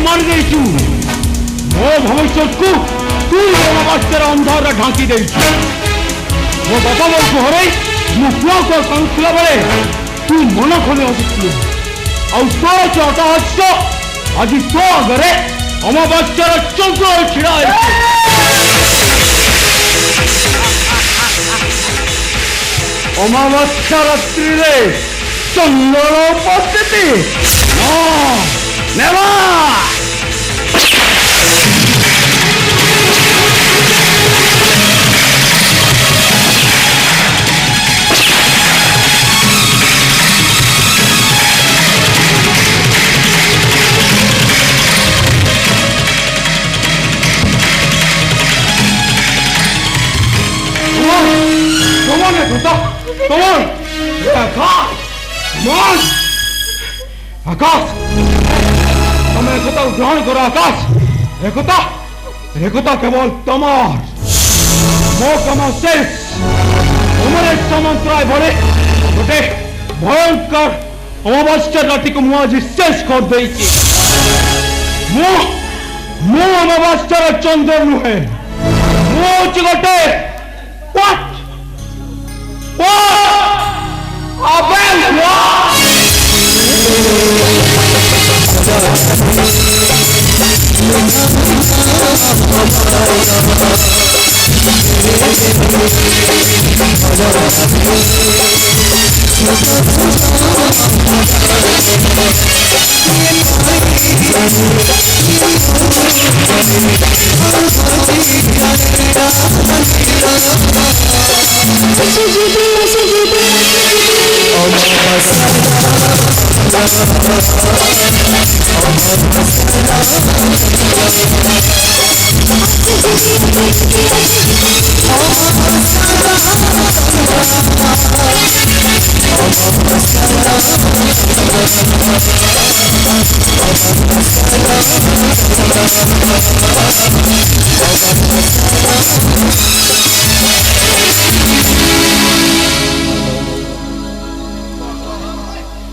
मारी देचु मो भविष्य को तू अमावास्यार अंधार ढांकी देचु मो बापा मोर को हरे मु पुआ को कंखला बेले तू मन खोले हसुतलु आ तो चटहस्य आज तो आगे अमावास्यार चंद्र छिड़ा अमावास्या रात्रि रे चंद्र उपस्थिति आकाश तुम एकता ग्रहण करो आकाश एकता केवल तमार मो कम शेष तुमरे समंत्राय बड़े गोटे भयंकर अमावास्या राति को मुझे आज शेष कर देची मु अमावास्यार चंद्र नुहे मुझे गोटे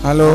हेलो